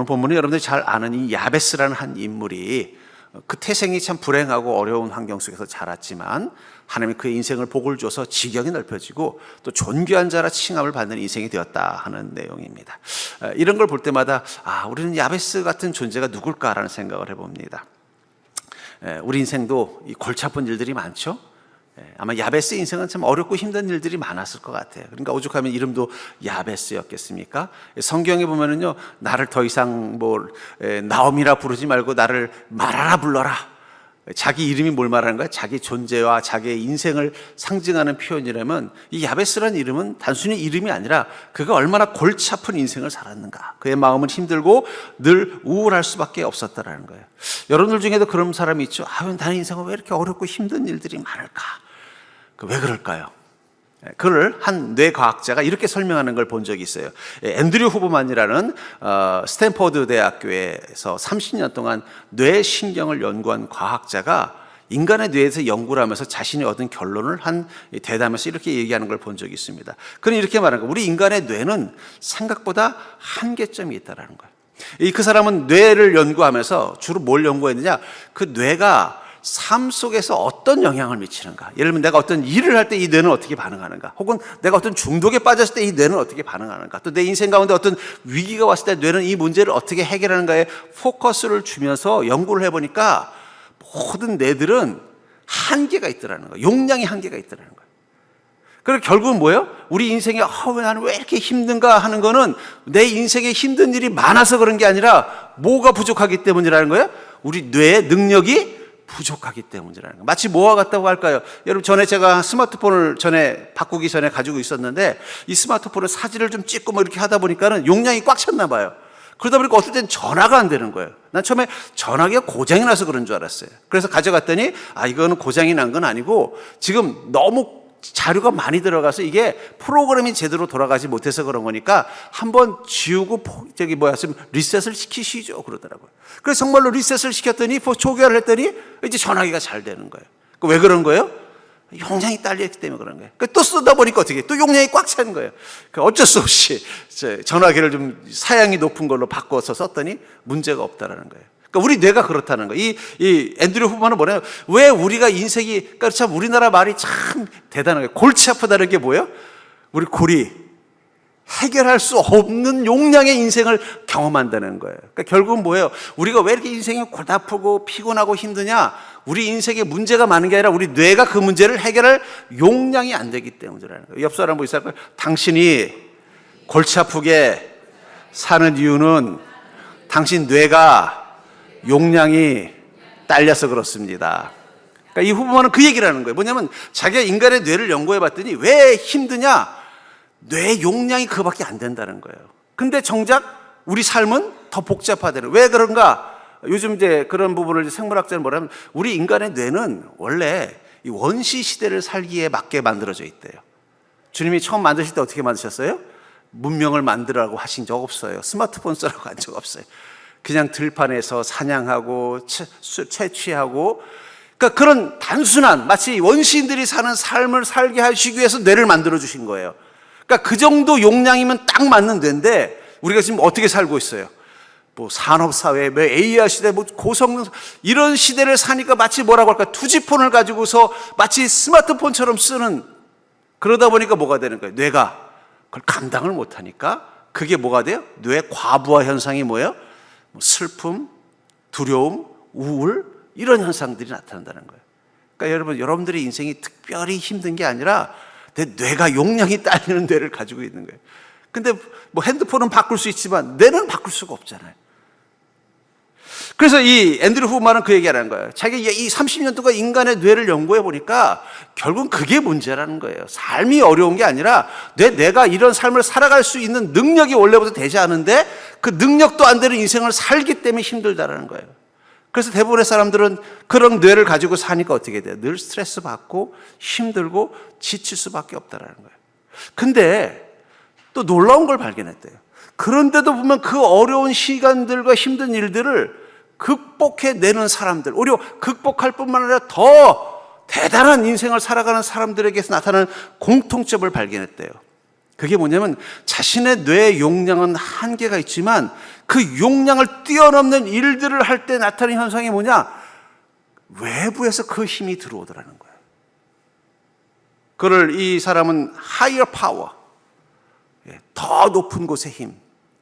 오늘 본문은 여러분들이 잘 아는 이 야베스라는 한 인물이 그 태생이 참 불행하고 어려운 환경 속에서 자랐지만 하나님이 그의 인생을 복을 줘서 지경이 넓혀지고 또 존귀한 자라 칭함을 받는 인생이 되었다 하는 내용입니다. 이런 걸 볼 때마다 우리는 야베스 같은 존재가 누굴까라는 생각을 해봅니다. 우리 인생도 이 골치 아픈 일들이 많죠. 아마 야베스 인생은 참 어렵고 힘든 일들이 많았을 것 같아요. 그러니까 오죽하면 이름도 야베스였겠습니까? 성경에 보면은요, 나를 더 이상 나옴이라 부르지 말고 나를 마라라 불러라. 자기 이름이 뭘 말하는 거야? 자기 존재와 자기의 인생을 상징하는 표현이라면 이 야베스라는 이름은 단순히 이름이 아니라 그가 얼마나 골치 아픈 인생을 살았는가. 그의 마음은 힘들고 늘 우울할 수밖에 없었다라는 거예요. 여러분들 중에도 그런 사람이 있죠. 나는 인생은 왜 이렇게 어렵고 힘든 일들이 많을까? 왜 그럴까요? 그를 한 뇌과학자가 이렇게 설명하는 걸 본 적이 있어요. 앤드류 후버만이라는 스탠퍼드 대학교에서 30년 동안 뇌신경을 연구한 과학자가 인간의 뇌에서 연구를 하면서 자신이 얻은 결론을 한 대담에서 이렇게 얘기하는 걸 본 적이 있습니다. 그는 이렇게 말하는 거예요. 우리 인간의 뇌는 생각보다 한계점이 있다는 거예요. 그 사람은 뇌를 연구하면서 주로 뭘 연구했느냐? 그 뇌가 삶 속에서 어떤 영향을 미치는가. 예를 들면 내가 어떤 일을 할 때 이 뇌는 어떻게 반응하는가, 혹은 내가 어떤 중독에 빠졌을 때 이 뇌는 어떻게 반응하는가, 또 내 인생 가운데 어떤 위기가 왔을 때 뇌는 이 문제를 어떻게 해결하는가에 포커스를 주면서 연구를 해보니까 모든 뇌들은 한계가 있더라는 거예요. 용량이 한계가 있더라는 거예요. 그리고 결국은 뭐예요? 우리 인생에 나는 왜 이렇게 힘든가 하는 거는 내 인생에 힘든 일이 많아서 그런 게 아니라 뭐가 부족하기 때문이라는 거예요? 우리 뇌의 능력이 부족하기 때문이라는 거예요. 마치 뭐와 같다고 할까요? 여러분, 전에 제가 스마트폰을 바꾸기 전에 가지고 있었는데 이 스마트폰을 사진을 좀 찍고 이렇게 하다 보니까는 용량이 꽉 찼나 봐요. 그러다 보니까 어떨 땐 전화가 안 되는 거예요. 난 처음에 전화기가 고장이 나서 그런 줄 알았어요. 그래서 가져갔더니 이거는 고장이 난 건 아니고 지금 너무 자료가 많이 들어가서 이게 프로그램이 제대로 돌아가지 못해서 그런 거니까 한번 지우고 리셋을 시키시죠 그러더라고요. 그래서 정말로 리셋을 시켰더니 초기화를 했더니 이제 전화기가 잘 되는 거예요. 왜 그런 거예요? 용량이 딸렸기 때문에 그런 거예요. 또 쓰다 보니까 어떻게 또 용량이 꽉 찬 거예요. 어쩔 수 없이 전화기를 좀 사양이 높은 걸로 바꿔서 썼더니 문제가 없다라는 거예요. 그러니까 우리 뇌가 그렇다는 거예요. 이 앤드류 후버만은 뭐냐면 왜 우리가 인생이, 그러니까 참 우리나라 말이 참 대단한 거예요. 골치 아프다는 게 뭐예요? 우리 골이 해결할 수 없는 용량의 인생을 경험한다는 거예요. 그러니까 결국은 뭐예요? 우리가 왜 이렇게 인생이 고달프고 피곤하고 힘드냐? 우리 인생에 문제가 많은 게 아니라 우리 뇌가 그 문제를 해결할 용량이 안 되기 때문이라는 거예요. 옆 사람 보이세요? 당신이 골치 아프게 사는 이유는 당신 뇌가 용량이 딸려서 그렇습니다. 그러니까 이 후보만은 그 얘기를 하는 거예요. 뭐냐면 자기가 인간의 뇌를 연구해 봤더니 왜 힘드냐? 뇌 용량이 그거밖에 안 된다는 거예요. 근데 정작 우리 삶은 더 복잡하다는 거예요. 왜 그런가? 요즘 이제 그런 부분을 생물학자는 뭐라면 우리 인간의 뇌는 원래 이 원시 시대를 살기에 맞게 만들어져 있대요. 주님이 처음 만드실 때 어떻게 만드셨어요? 문명을 만들라고 하신 적 없어요. 스마트폰 쓰라고 한 적 없어요. 그냥 들판에서 사냥하고 채취하고, 그러니까 그런 단순한 마치 원시인들이 사는 삶을 살게 하시기 위해서 뇌를 만들어 주신 거예요. 그러니까 그 정도 용량이면 딱 맞는 뇌인데 우리가 지금 어떻게 살고 있어요? 산업사회, AI 시대, 고성능 이런 시대를 사니까 마치 뭐라고 할까? 투지폰을 가지고서 마치 스마트폰처럼 쓰는, 그러다 보니까 뭐가 되는 거예요? 뇌가 그걸 감당을 못하니까 그게 뭐가 돼요? 뇌 과부하 현상이 뭐예요? 슬픔, 두려움, 우울 이런 현상들이 나타난다는 거예요. 그러니까 여러분들의 인생이 특별히 힘든 게 아니라 내 뇌가 용량이 딸리는 뇌를 가지고 있는 거예요. 근데 핸드폰은 바꿀 수 있지만 뇌는 바꿀 수가 없잖아요. 그래서 이 앤드류 후만은 그 얘기하는 거예요. 자기가 이 30년 동안 인간의 뇌를 연구해 보니까 결국은 그게 문제라는 거예요. 삶이 어려운 게 아니라 내가 이런 삶을 살아갈 수 있는 능력이 원래부터 되지 않은데 그 능력도 안 되는 인생을 살기 때문에 힘들다라는 거예요. 그래서 대부분의 사람들은 그런 뇌를 가지고 사니까 어떻게 돼요? 늘 스트레스 받고 힘들고 지칠 수밖에 없다라는 거예요. 근데 또 놀라운 걸 발견했대요. 그런데도 보면 그 어려운 시간들과 힘든 일들을 극복해내는 사람들, 오히려 극복할 뿐만 아니라 더 대단한 인생을 살아가는 사람들에게서 나타나는 공통점을 발견했대요. 그게 뭐냐면 자신의 뇌의 용량은 한계가 있지만 그 용량을 뛰어넘는 일들을 할 때 나타나는 현상이 뭐냐? 외부에서 그 힘이 들어오더라는 거예요. 그를 이 사람은 higher power, 더 높은 곳의 힘.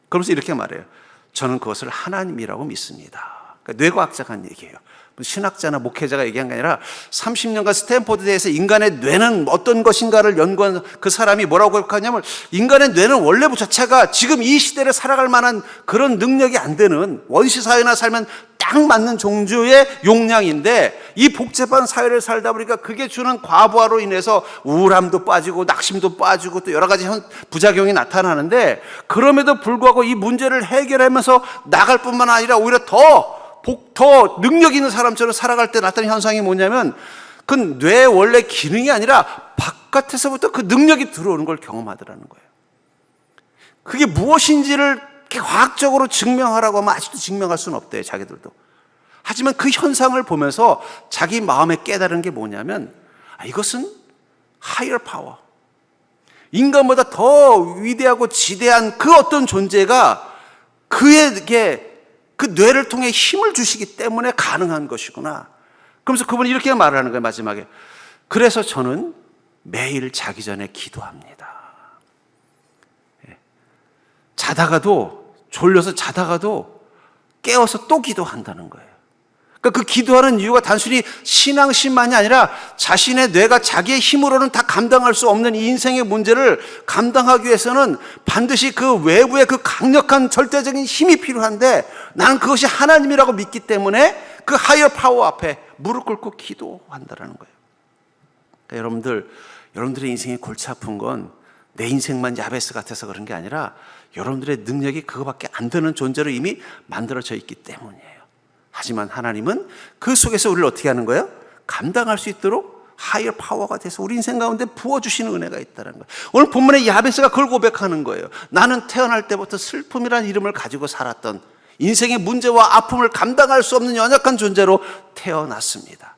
그러면서 이렇게 말해요. 저는 그것을 하나님이라고 믿습니다. 그러니까 뇌과학자가 한 얘기예요. 신학자나 목회자가 얘기한 게 아니라 30년간 스탠포드대에서 인간의 뇌는 어떤 것인가를 연구한 그 사람이 뭐라고 고백하냐면, 인간의 뇌는 원래 자체가 지금 이 시대를 살아갈 만한 그런 능력이 안 되는, 원시사회나 살면 딱 맞는 종류의 용량인데, 이 복잡한 사회를 살다 보니까 그게 주는 과부하로 인해서 우울함도 빠지고 낙심도 빠지고 또 여러 가지 부작용이 나타나는데, 그럼에도 불구하고 이 문제를 해결하면서 나갈 뿐만 아니라 오히려 더 능력 있는 사람처럼 살아갈 때 나타나는 현상이 뭐냐면, 그 뇌의 원래 기능이 아니라 바깥에서부터 그 능력이 들어오는 걸 경험하더라는 거예요. 그게 무엇인지를 과학적으로 증명하라고 하면 아직도 증명할 수는 없대요, 자기들도. 하지만 그 현상을 보면서 자기 마음에 깨달은 게 뭐냐면, 이것은 higher power, 인간보다 더 위대하고 지대한 그 어떤 존재가 그에게 그 뇌를 통해 힘을 주시기 때문에 가능한 것이구나. 그러면서 그분이 이렇게 말을 하는 거예요, 마지막에. 그래서 저는 매일 자기 전에 기도합니다. 자다가도, 졸려서 자다가도 깨어서 또 기도한다는 거예요. 그러니까 그 기도하는 이유가 단순히 신앙심만이 아니라 자신의 뇌가 자기의 힘으로는 다 감당할 수 없는 이 인생의 문제를 감당하기 위해서는 반드시 그 외부의 그 강력한 절대적인 힘이 필요한데, 나는 그것이 하나님이라고 믿기 때문에 그 하이어 파워 앞에 무릎 꿇고 기도한다는 거예요. 그러니까 여러분들의 인생이 골치 아픈 건 내 인생만 야베스 같아서 그런 게 아니라 여러분들의 능력이 그거밖에 안 되는 존재로 이미 만들어져 있기 때문이에요. 하지만 하나님은 그 속에서 우리를 어떻게 하는 거예요? 감당할 수 있도록 하이어 파워가 돼서 우리 인생 가운데 부어주시는 은혜가 있다는 거예요. 오늘 본문의 야베스가 그걸 고백하는 거예요. 나는 태어날 때부터 슬픔이라는 이름을 가지고 살았던, 인생의 문제와 아픔을 감당할 수 없는 연약한 존재로 태어났습니다.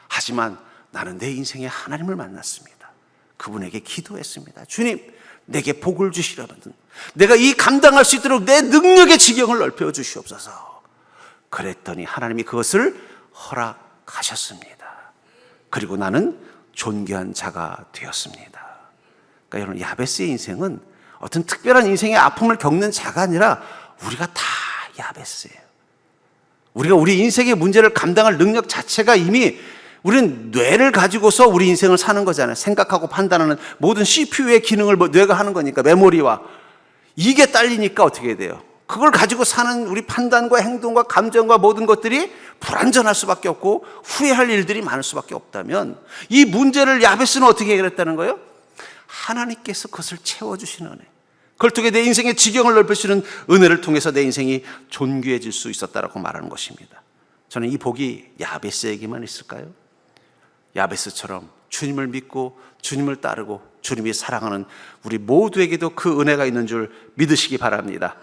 하지만 나는 내 인생에 하나님을 만났습니다. 그분에게 기도했습니다. 주님, 내게 복을 주시려거든 내가 이 감당할 수 있도록 내 능력의 지경을 넓혀 주시옵소서. 그랬더니 하나님이 그것을 허락하셨습니다. 그리고 나는 존귀한 자가 되었습니다. 그러니까 여러분, 야베스의 인생은 어떤 특별한 인생의 아픔을 겪는 자가 아니라 우리가 다 야베스예요. 우리가 우리 인생의 문제를 감당할 능력 자체가 이미, 우리는 뇌를 가지고서 우리 인생을 사는 거잖아요. 생각하고 판단하는 모든 CPU의 기능을 뇌가 하는 거니까, 메모리와. 이게 딸리니까 어떻게 돼요? 그걸 가지고 사는 우리 판단과 행동과 감정과 모든 것들이 불완전할 수밖에 없고 후회할 일들이 많을 수밖에 없다면, 이 문제를 야베스는 어떻게 해결했다는 거예요? 하나님께서 그것을 채워주시는 은혜, 그걸 통해 내 인생의 지경을 넓히시는 은혜를 통해서 내 인생이 존귀해질 수 있었다라고 말하는 것입니다. 저는 이 복이 야베스에게만 있을까요? 야베스처럼 주님을 믿고 주님을 따르고 주님이 사랑하는 우리 모두에게도 그 은혜가 있는 줄 믿으시기 바랍니다.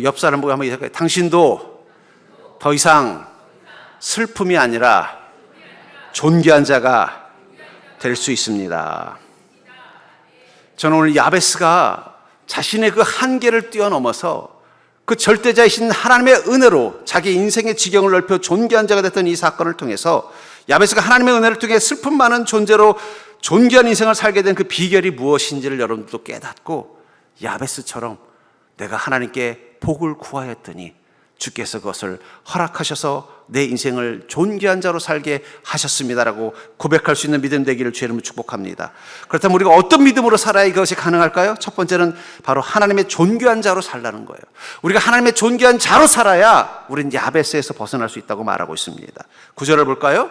옆 사람 보고 한번 얘기할까요? 당신도 더 이상 슬픔이 아니라 존귀한 자가 될 수 있습니다. 저는 오늘 야베스가 자신의 그 한계를 뛰어넘어서 그 절대자이신 하나님의 은혜로 자기 인생의 지경을 넓혀 존귀한 자가 됐던 이 사건을 통해서, 야베스가 하나님의 은혜를 통해 슬픔 많은 존재로 존귀한 인생을 살게 된 그 비결이 무엇인지를 여러분들도 깨닫고, 야베스처럼 내가 하나님께 복을 구하였더니 주께서 그것을 허락하셔서 내 인생을 존귀한 자로 살게 하셨습니다라고 고백할 수 있는 믿음 되기를 주의 이름으로 축복합니다. 그렇다면 우리가 어떤 믿음으로 살아야 이것이 가능할까요? 첫 번째는 바로 하나님의 존귀한 자로 살라는 거예요. 우리가 하나님의 존귀한 자로 살아야 우리는 야베스에서 벗어날 수 있다고 말하고 있습니다. 9절을 볼까요?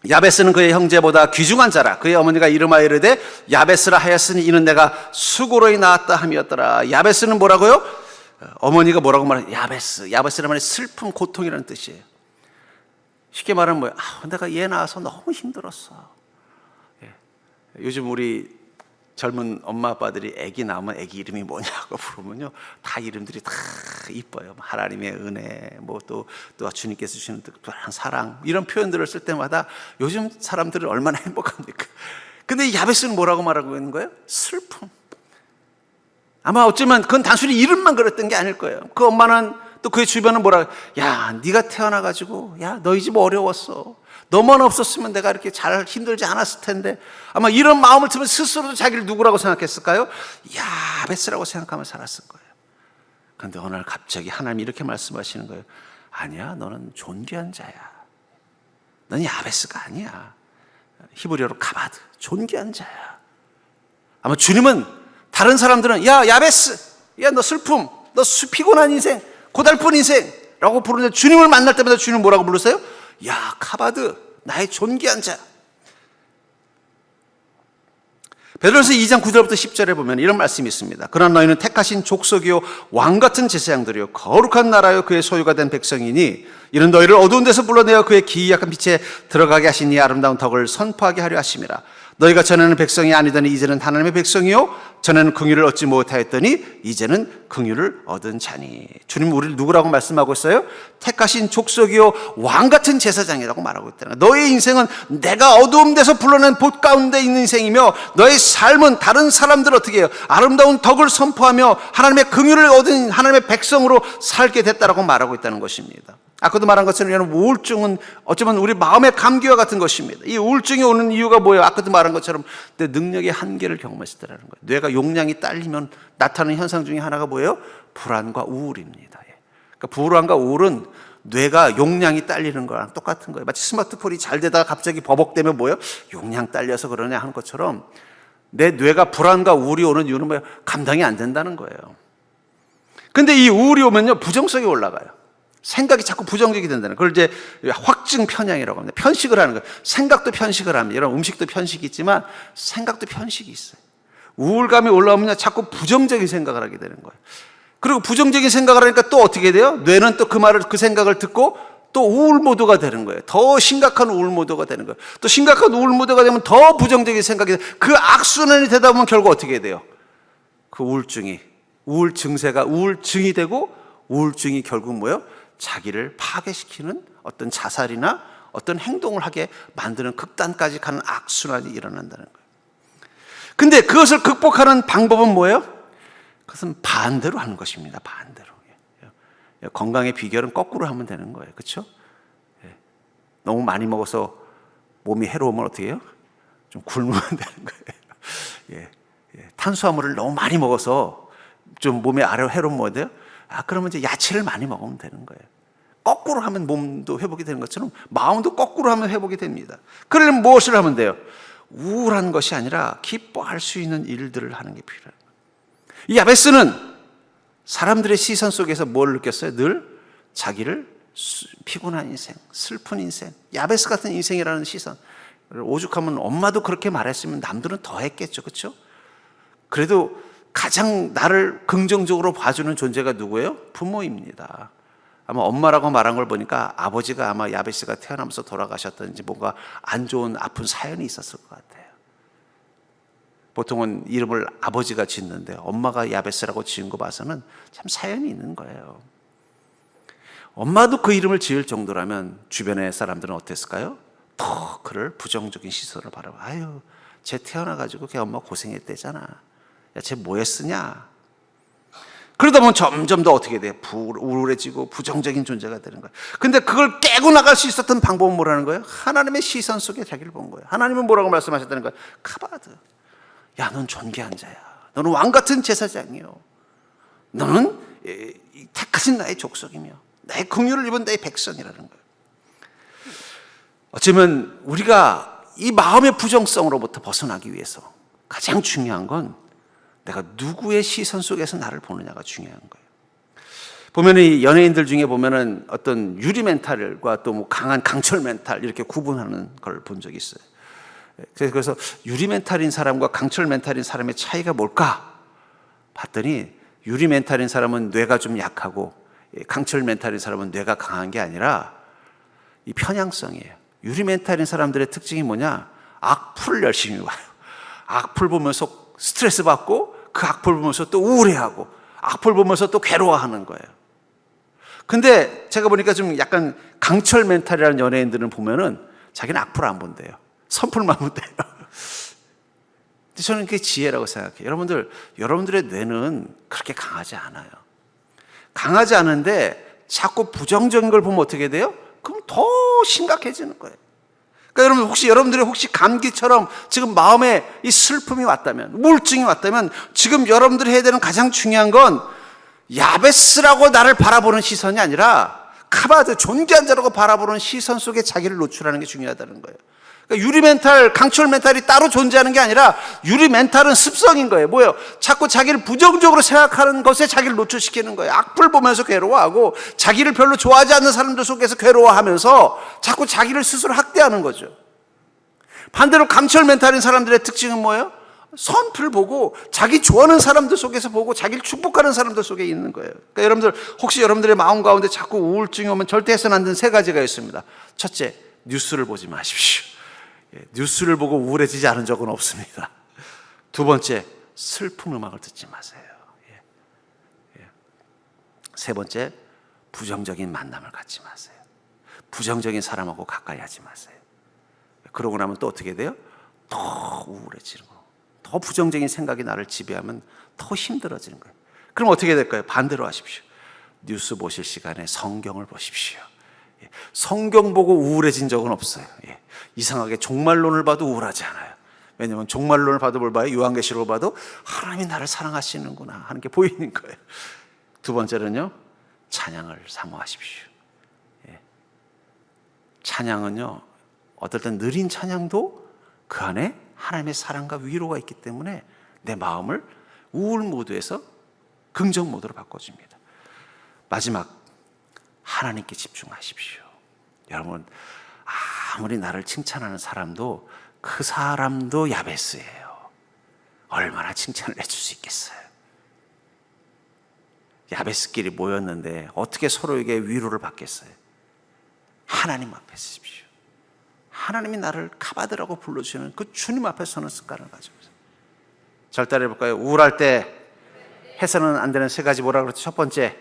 야베스는 그의 형제보다 귀중한 자라. 그의 어머니가 이름하여 이르되 야베스라 하였으니 이는 내가 수고로이 낳았다 함이었더라. 야베스는 뭐라고요? 어머니가 뭐라고 말해요? 야베스란 말이 슬픔, 고통이라는 뜻이에요. 쉽게 말하면 뭐예요? 내가 얘 낳아서 너무 힘들었어. 요즘 우리 젊은 엄마 아빠들이 아기 낳으면 아기 이름이 뭐냐고 물으면요, 다 이름들이 다 이뻐요. 하나님의 은혜, 또 주님께서 주시는 특별한 사랑, 이런 표현들을 쓸 때마다 요즘 사람들은 얼마나 행복합니까? 근데 이 야베스는 뭐라고 말하고 있는 거예요? 슬픔. 아마 어쩌면 그건 단순히 이름만 그랬던 게 아닐 거예요. 그 엄마는 또 그의 주변은 뭐라, 야, 네가 태어나가지고, 야, 너희 집 어려웠어. 너만 없었으면 내가 이렇게 잘 힘들지 않았을 텐데. 아마 이런 마음을 들면 스스로도 자기를 누구라고 생각했을까요? 야베스라고 생각하며 살았을 거예요. 그런데 어느 날 갑자기 하나님이 이렇게 말씀하시는 거예요. 아니야, 너는 존귀한 자야. 넌 야베스가 아니야. 히브리어로 가바드, 존귀한 자야. 아마 주님은 다른 사람들은 야, 야베스, 야, 너 슬픔, 너 피곤한 인생, 고달픈 인생라고 부르는데 주님을 만날 때마다 주님 뭐라고 불렀어요? 야, 카바드, 나의 존귀한 자. 베드로전서 2장 9절부터 10절에 보면 이런 말씀이 있습니다. 그러나 너희는 택하신 족속이요 왕같은 제사장들이요 거룩한 나라요 그의 소유가 된 백성이니 이는 너희를 어두운 데서 불러내어 그의 기이약한 빛에 들어가게 하신 이 아름다운 덕을 선포하게 하려 하심이라. 너희가 전에는 백성이 아니더니 이제는 하나님의 백성이요 전에는 긍휼을 얻지 못하였더니 이제는 긍휼을 얻은 자니. 주님 우리를 누구라고 말씀하고 있어요? 택하신 족속이요 왕같은 제사장이라고 말하고 있다는 거예요. 너의 인생은 내가 어두운 데서 불러낸 빛 가운데 있는 인생이며 너의 삶은 다른 사람들 어떻게 해요? 아름다운 덕을 선포하며 하나님의 긍휼을 얻은 하나님의 백성으로 살게 됐다라고 말하고 있다는 것입니다. 아까도 말한 것처럼 여러분 우울증은 어쩌면 우리 마음의 감기와 같은 것입니다. 이 우울증이 오는 이유가 뭐예요? 아까도 말한 것처럼 내 능력의 한계를 경험했을 때라는 거예요. 뇌가 용량이 딸리면 나타나는 현상 중에 하나가 뭐예요? 불안과 우울입니다. 그러니까 불안과 우울은 뇌가 용량이 딸리는 거랑 똑같은 거예요. 마치 스마트폰이 잘 되다가 갑자기 버벅대면 뭐예요? 용량 딸려서 그러냐 하는 것처럼 내 뇌가 불안과 우울이 오는 이유는 뭐예요? 감당이 안 된다는 거예요. 근데 이 우울이 오면요 부정성이 올라가요. 생각이 자꾸 부정적이 된다는 그걸 이제 확증 편향이라고 합니다. 편식을 하는 거예요. 생각도 편식을 합니다. 이런 음식도 편식이 있지만 생각도 편식이 있어요. 우울감이 올라오면 자꾸 부정적인 생각을 하게 되는 거예요. 그리고 부정적인 생각을 하니까 또 어떻게 돼요? 뇌는 또 그 생각을 듣고 또 우울 모드가 되는 거예요. 더 심각한 우울 모드가 되는 거예요. 또 심각한 우울 모드가 되면 더 부정적인 생각이 돼요. 그 악순환이 되다 보면 결국 어떻게 돼요? 그 우울 증세가 우울증이 되고 우울증이 결국 뭐예요? 자기를 파괴시키는 어떤 자살이나 어떤 행동을 하게 만드는 극단까지 가는 악순환이 일어난다는 거예요. 근데 그것을 극복하는 방법은 뭐예요? 그것은 반대로 하는 것입니다. 반대로. 건강의 비결은 거꾸로 하면 되는 거예요. 그렇죠? 너무 많이 먹어서 몸이 해로우면 어떻게 해요? 좀 굶으면 되는 거예요. 탄수화물을 너무 많이 먹어서 좀 몸에 해로우면 뭐 돼요? 그러면 이제 야채를 많이 먹으면 되는 거예요. 거꾸로 하면 몸도 회복이 되는 것처럼 마음도 거꾸로 하면 회복이 됩니다. 그러려면 무엇을 하면 돼요? 우울한 것이 아니라 기뻐할 수 있는 일들을 하는 게 필요해요. 이 야베스는 사람들의 시선 속에서 뭘 느꼈어요? 늘 자기를 피곤한 인생, 슬픈 인생, 야베스 같은 인생이라는 시선. 오죽하면 엄마도 그렇게 말했으면 남들은 더 했겠죠. 그렇죠? 그래도 가장 나를 긍정적으로 봐주는 존재가 누구예요? 부모입니다. 아마 엄마라고 말한 걸 보니까 아버지가 아마 야베스가 태어나면서 돌아가셨던지 뭔가 안 좋은 아픈 사연이 있었을 것 같아요. 보통은 이름을 아버지가 짓는데 엄마가 야베스라고 지은 거 봐서는 참 사연이 있는 거예요. 엄마도 그 이름을 지을 정도라면 주변의 사람들은 어땠을까요? 더 그를 부정적인 시선으로 바라봐. 아유, 쟤 태어나가지고 걔 엄마 고생했대잖아. 야, 쟤 뭐 했으냐? 그러다 보면 점점 더 어떻게 돼? 우울해지고 부정적인 존재가 되는 거예요. 근데 그걸 깨고 나갈 수 있었던 방법은 뭐라는 거예요? 하나님의 시선 속에 자기를 본 거예요. 하나님은 뭐라고 말씀하셨다는 거예요? 카바드. 야, 넌 존귀한 자야. 너는 왕같은 제사장이요. 너는 택하신 나의 족속이며 나의 긍휼을 입은 나의 백성이라는 거예요. 어쩌면 우리가 이 마음의 부정성으로부터 벗어나기 위해서 가장 중요한 건 내가 누구의 시선 속에서 나를 보느냐가 중요한 거예요. 보면 이 연예인들 중에 보면은 어떤 유리 멘탈과 또 뭐 강한 강철 멘탈 이렇게 구분하는 걸 본 적이 있어요. 그래서 유리 멘탈인 사람과 강철 멘탈인 사람의 차이가 뭘까 봤더니 유리 멘탈인 사람은 뇌가 좀 약하고 강철 멘탈인 사람은 뇌가 강한 게 아니라 이 편향성이에요. 유리 멘탈인 사람들의 특징이 뭐냐? 악플을 열심히 봐요. 악플 보면서 스트레스 받고 그 악플 보면서 또 우울해하고 악플 보면서 또 괴로워하는 거예요. 근데 제가 보니까 좀 약간 강철 멘탈이라는 연예인들은 보면은 자기는 악플 안 본대요. 선플만 본대요. 저는 그게 지혜라고 생각해요. 여러분들의 뇌는 그렇게 강하지 않아요. 강하지 않은데 자꾸 부정적인 걸 보면 어떻게 돼요? 그럼 더 심각해지는 거예요. 그러니까 여러분들이 혹시 감기처럼 지금 마음에 이 슬픔이 왔다면, 우울증이 왔다면, 지금 여러분들이 해야 되는 가장 중요한 건 야베스라고 나를 바라보는 시선이 아니라 카바드, 존귀한 자라고 바라보는 시선 속에 자기를 노출하는 게 중요하다는 거예요. 그러니까 유리 멘탈, 강철 멘탈이 따로 존재하는 게 아니라 유리 멘탈은 습성인 거예요. 뭐예요? 자꾸 자기를 부정적으로 생각하는 것에 자기를 노출시키는 거예요. 악플 보면서 괴로워하고 자기를 별로 좋아하지 않는 사람들 속에서 괴로워하면서 자꾸 자기를 스스로 학대하는 거죠. 반대로 강철 멘탈인 사람들의 특징은 뭐예요? 선풀 보고 자기 좋아하는 사람들 속에서 보고 자기를 축복하는 사람들 속에 있는 거예요. 그러니까 여러분들 혹시 여러분들의 마음 가운데 자꾸 우울증이 오면 절대 해서는 안 되는 세 가지가 있습니다. 첫째, 뉴스를 보지 마십시오. 뉴스를 보고 우울해지지 않은 적은 없습니다. 두 번째, 슬픈 음악을 듣지 마세요. 세 번째, 부정적인 만남을 갖지 마세요. 부정적인 사람하고 가까이 하지 마세요. 그러고 나면 또 어떻게 돼요? 더 우울해지는 거예요. 더 부정적인 생각이 나를 지배하면 더 힘들어지는 거예요. 그럼 어떻게 될까요? 반대로 하십시오. 뉴스 보실 시간에 성경을 보십시오. 성경 보고 우울해진 적은 없어요. 이상하게 종말론을 봐도 우울하지 않아요. 왜냐하면 종말론을 봐도 뭘 봐요? 요한계시록을 봐도 하나님이 나를 사랑하시는구나 하는 게 보이는 거예요. 두 번째는요, 찬양을 사모하십시오. 찬양은요, 어떨 땐 느린 찬양도 그 안에 하나님의 사랑과 위로가 있기 때문에 내 마음을 우울 모드에서 긍정 모드로 바꿔줍니다. 마지막, 하나님께 집중하십시오. 여러분, 아무리 나를 칭찬하는 사람도 그 사람도 야베스예요. 얼마나 칭찬을 해줄 수 있겠어요? 야베스끼리 모였는데 어떻게 서로에게 위로를 받겠어요? 하나님 앞에 서십시오. 하나님이 나를 카바드라고 불러주시는 그 주님 앞에 서는 습관을 가지고 있어요. 절대로 해볼까요? 우울할 때 해서는 안 되는 세 가지 뭐라 그랬죠? 첫 번째,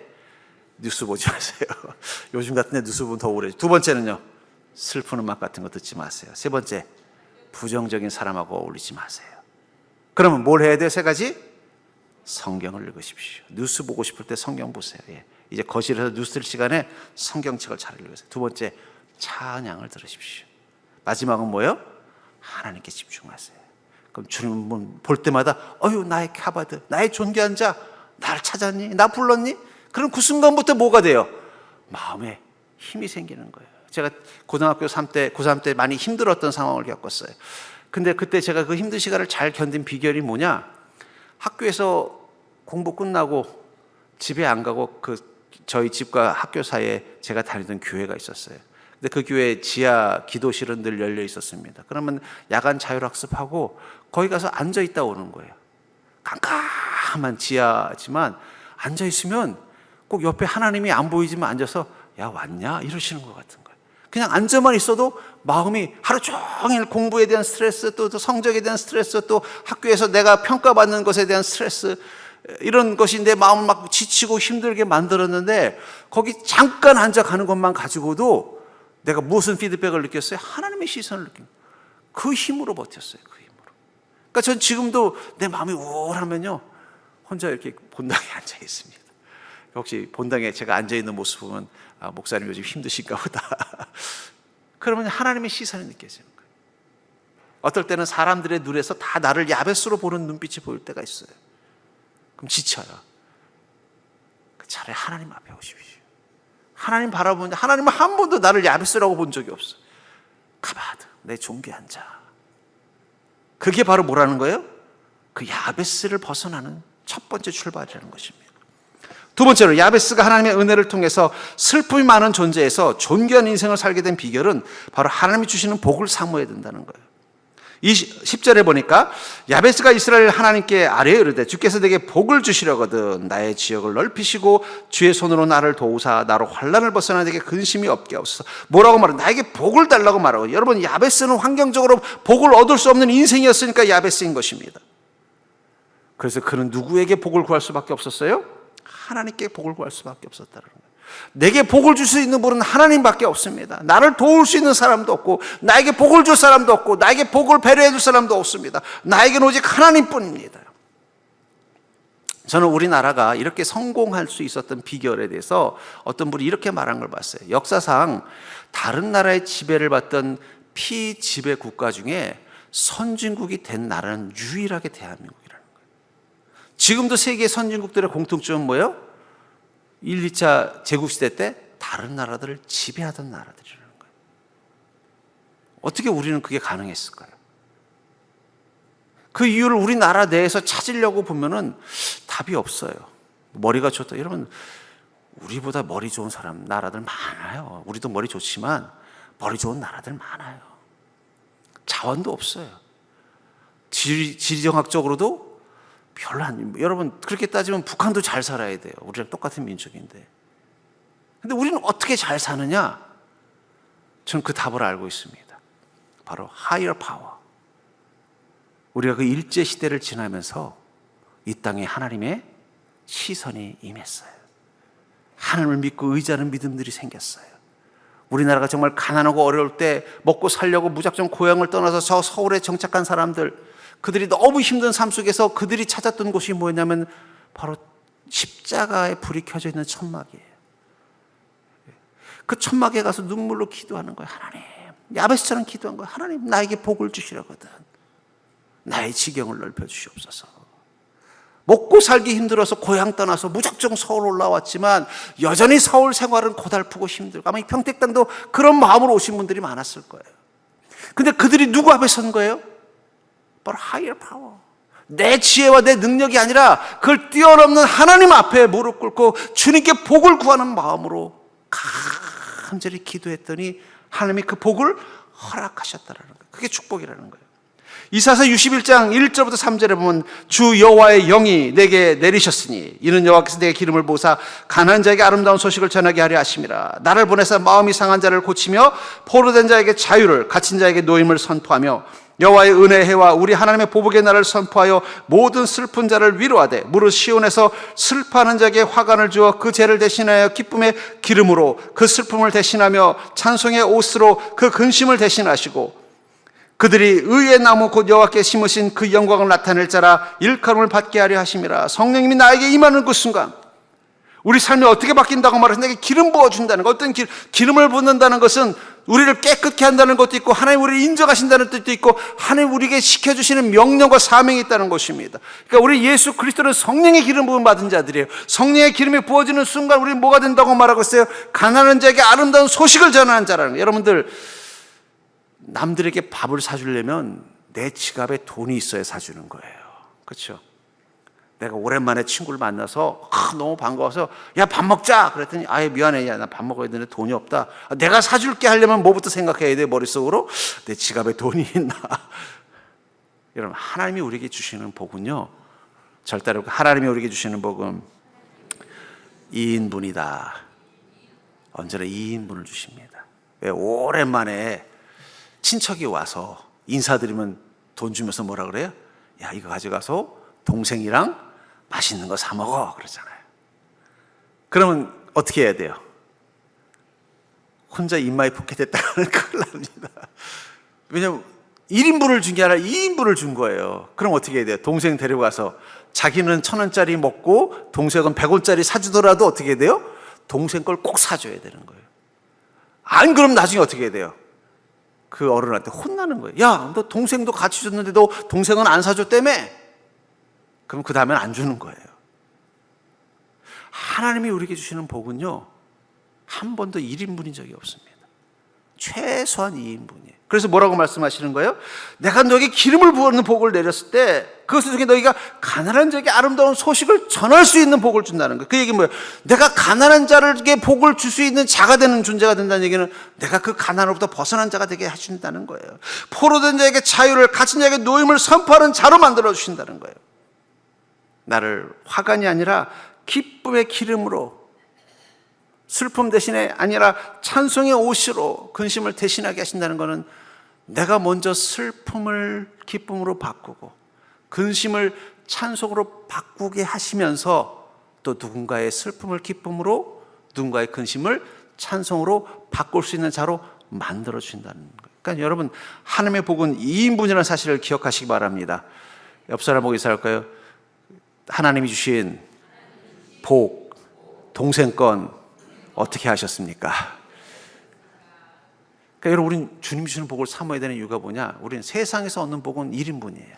뉴스 보지 마세요. 요즘 같은 데 뉴스 보면 더 우울해져. 두 번째는요, 슬픈 음악 같은 거 듣지 마세요. 세 번째, 부정적인 사람하고 어울리지 마세요. 그러면 뭘 해야 돼요? 세 가지? 성경을 읽으십시오. 뉴스 보고 싶을 때 성경 보세요. 이제 거실에서 뉴스 들 시간에 성경책을 잘 읽으세요. 두 번째, 찬양을 들으십시오. 마지막은 뭐예요? 하나님께 집중하세요. 그럼 주님 볼 때마다 어휴, 나의 카바드, 나의 존귀한 자, 나를 찾았니? 나 불렀니? 그럼 그 순간부터 뭐가 돼요? 마음에 힘이 생기는 거예요. 제가 고등학교 고3 때 많이 힘들었던 상황을 겪었어요. 근데 그때 제가 그 힘든 시간을 잘 견딘 비결이 뭐냐? 학교에서 공부 끝나고 집에 안 가고 저희 집과 학교 사이에 제가 다니던 교회가 있었어요. 근데 그 교회 지하 기도실은 늘 열려 있었습니다. 그러면 야간 자율학습하고 거기 가서 앉아 있다 오는 거예요. 깜깜한 지하지만 앉아 있으면 꼭 옆에 하나님이 안 보이지만 앉아서 야, 왔냐? 이러시는 것 같은 거예요. 그냥 앉아만 있어도 마음이 하루 종일 공부에 대한 스트레스, 또 성적에 대한 스트레스, 또 학교에서 내가 평가받는 것에 대한 스트레스, 이런 것이 내 마음을 막 지치고 힘들게 만들었는데 거기 잠깐 앉아 가는 것만 가지고도 내가 무슨 피드백을 느꼈어요? 하나님의 시선을 느낀 거예요. 그 힘으로 버텼어요. 그 힘으로. 그러니까 전 지금도 내 마음이 우울하면요, 혼자 이렇게 본당에 앉아 있습니다. 혹시 본당에 제가 앉아 있는 모습 보면 목사님 요즘 힘드신가 보다. 그러면 하나님의 시선이 느껴지는 거예요. 어떨 때는 사람들의 눈에서 다 나를 야베스로 보는 눈빛이 보일 때가 있어요. 그럼 지쳐요. 차라리 하나님 앞에 오십시오. 하나님 바라보는데 하나님은 한 번도 나를 야베스라고 본 적이 없어요. 카바드, 내 존귀한 자. 그게 바로 뭐라는 거예요? 그 야베스를 벗어나는 첫 번째 출발이라는 것입니다. 두 번째로, 야베스가 하나님의 은혜를 통해서 슬픔이 많은 존재에서 존귀한 인생을 살게 된 비결은 바로 하나님이 주시는 복을 사모해야 된다는 거예요. 10절에 보니까 야베스가 이스라엘 하나님께 아뢰어 이르되 주께서 내게 복을 주시려거든 나의 지역을 넓히시고 주의 손으로 나를 도우사 나로 환난을 벗어나 내게 근심이 없게 하옵소서. 뭐라고 말하고? 나에게 복을 달라고 말하고. 여러분, 야베스는 환경적으로 복을 얻을 수 없는 인생이었으니까 야베스인 것입니다. 그래서 그는 누구에게 복을 구할 수밖에 없었어요? 하나님께 복을 구할 수밖에 없었다는 거예요. 내게 복을 줄 수 있는 분은 하나님밖에 없습니다. 나를 도울 수 있는 사람도 없고, 나에게 복을 줄 사람도 없고, 나에게 복을 배려해 줄 사람도 없습니다. 나에게는 오직 하나님뿐입니다. 저는 우리나라가 이렇게 성공할 수 있었던 비결에 대해서 어떤 분이 이렇게 말한 걸 봤어요. 역사상 다른 나라의 지배를 받던 피지배 국가 중에 선진국이 된 나라는 유일하게 대한민국이라는 거예요. 지금도 세계 선진국들의 공통점은 뭐예요? 1, 2차 제국시대 때 다른 나라들을 지배하던 나라들이라는 거예요. 어떻게 우리는 그게 가능했을까요? 그 이유를 우리나라 내에서 찾으려고 보면은 답이 없어요. 머리가 좋다. 여러분, 우리보다 머리 좋은 사람, 나라들 많아요. 우리도 머리 좋지만 머리 좋은 나라들 많아요. 자원도 없어요. 지리정학적으로도 별로 여러분, 그렇게 따지면 북한도 잘 살아야 돼요. 우리랑 똑같은 민족인데. 근데 우리는 어떻게 잘 사느냐? 저는 그 답을 알고 있습니다. 바로 higher power. 우리가 그 일제시대를 지나면서 이 땅에 하나님의 시선이 임했어요. 하나님을 믿고 의지하는 믿음들이 생겼어요. 우리나라가 정말 가난하고 어려울 때 먹고 살려고 무작정 고향을 떠나서 저 서울에 정착한 사람들, 그들이 너무 힘든 삶 속에서 그들이 찾았던 곳이 뭐냐면 바로 십자가에 불이 켜져 있는 천막이에요. 그 천막에 가서 눈물로 기도하는 거예요. 하나님, 야베스처럼 기도한 거예요. 하나님, 나에게 복을 주시려거든. 나의 지경을 넓혀 주시옵소서. 먹고 살기 힘들어서 고향 떠나서 무작정 서울 올라왔지만 여전히 서울 생활은 고달프고 힘들고, 아마 이 평택 땅도 그런 마음으로 오신 분들이 많았을 거예요. 근데 그들이 누구 앞에 선 거예요? 바로 higher power. 내 지혜와 내 능력이 아니라 그걸 뛰어넘는 하나님 앞에 무릎 꿇고 주님께 복을 구하는 마음으로 간절히 기도했더니 하나님이 그 복을 허락하셨다라는 거예요. 그게 축복이라는 거예요. 이사야 61장 1절부터 3절에 보면 주 여호와의 영이 내게 내리셨으니 이는 여호와께서 내게 기름을 부으사 가난한 자에게 아름다운 소식을 전하게 하려 하심이라. 나를 보내사 마음이 상한 자를 고치며 포로된 자에게 자유를, 갇힌 자에게 노임을 선포하며 여호와의 은혜의 해와 우리 하나님의 보복의 날을 선포하여 모든 슬픈 자를 위로하되 무릇 시온에서 슬퍼하는 자에게 화관을 주어 그 죄를 대신하여 기쁨의 기름으로 그 슬픔을 대신하며 찬송의 옷으로 그 근심을 대신하시고 그들이 의의 나무 곧 여호와께 심으신 그 영광을 나타낼 자라 일컬음을 받게 하려 하심이라. 성령님이 나에게 임하는 그 순간 우리 삶이 어떻게 바뀐다고 말해서 내게 기름 부어준다는 것, 어떤 기름을 붓는다는 것은 우리를 깨끗게 한다는 것도 있고 하나님 우리를 인정하신다는 뜻도 있고 하나님 우리에게 시켜주시는 명령과 사명이 있다는 것입니다. 그러니까 우리 예수 그리스도는 성령의 기름 부음 받은 자들이에요. 성령의 기름이 부어지는 순간 우리는 뭐가 된다고 말하고 있어요? 가난한 자에게 아름다운 소식을 전하는 자라는 거예요. 여러분들, 남들에게 밥을 사주려면 내 지갑에 돈이 있어야 사주는 거예요. 그렇죠? 내가 오랜만에 친구를 만나서 너무 반가워서 야 밥 먹자 그랬더니 아예 미안해, 야 나 밥 먹어야 되는데 돈이 없다. 내가 사줄게 하려면 뭐부터 생각해야 돼? 머릿속으로 내 지갑에 돈이 있나. 여러분, 하나님이 우리에게 주시는 복은요, 절대로 하나님이 우리에게 주시는 복은 2인분이다. 언제나 2인분을 주십니다. 왜? 오랜만에 친척이 와서 인사드리면 돈 주면서 뭐라 그래요? 야 이거 가져가서 동생이랑 맛있는 거 사 먹어 그러잖아요. 그러면 어떻게 해야 돼요? 혼자 입마에 붙게 됐다가는 큰일 납니다. 왜냐면 1인분을 준 게 아니라 2인분을 준 거예요. 그럼 어떻게 해야 돼요? 동생 데려가서 자기는 1,000원짜리 먹고 동생은 100원짜리 사주더라도 어떻게 해야 돼요? 동생 걸 꼭 사줘야 되는 거예요. 안 그럼 나중에 어떻게 해야 돼요? 그 어른한테 혼나는 거예요. 야, 너 동생도 같이 줬는데 너 동생은 안 사줬다며? 그럼 그 다음엔 안 주는 거예요. 하나님이 우리에게 주시는 복은요, 한 번도 1인분인 적이 없습니다. 최소한 2인분이에요. 그래서 뭐라고 말씀하시는 거예요? 내가 너에게 기름을 부어는 복을 내렸을 때 그것을 통해 너희가 가난한 자에게 아름다운 소식을 전할 수 있는 복을 준다는 거예요. 그 얘기는 뭐예요? 내가 가난한 자에게 복을 줄 수 있는 자가 되는 존재가 된다는 얘기는 내가 그 가난으로부터 벗어난 자가 되게 해준다는 거예요. 포로된 자에게 자유를, 갇힌 자에게 노임을 선포하는 자로 만들어 주신다는 거예요. 나를 화관이 아니라 기쁨의 기름으로, 슬픔 대신에 아니라 찬송의 옷으로 근심을 대신하게 하신다는 것은 내가 먼저 슬픔을 기쁨으로 바꾸고 근심을 찬송으로 바꾸게 하시면서 또 누군가의 슬픔을 기쁨으로 누군가의 근심을 찬송으로 바꿀 수 있는 자로 만들어 준다는 거예요. 그러니까 여러분, 하나님의 복은 2인분이라는 사실을 기억하시기 바랍니다. 옆 사람 보고 인사할까요? 하나님이 주신 복, 동생권 어떻게 하셨습니까? 그러니까 여러분, 우린 주님 주시는 복을 사모해야 되는 이유가 뭐냐? 우리는 세상에서 얻는 복은 1인분이에요.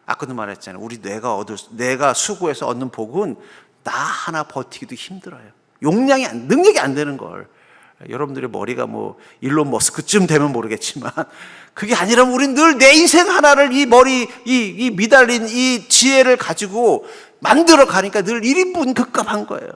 아까도 말했잖아요. 우리 내가 수고해서 얻는 복은 나 하나 버티기도 힘들어요. 능력이 안 되는 걸. 여러분들의 머리가 뭐 일론 머스크쯤 되면 모르겠지만 그게 아니라면 우린 늘 내 인생 하나를 이 미달린 이 지혜를 가지고 만들어 가니까 늘 1인분 급급한 거예요.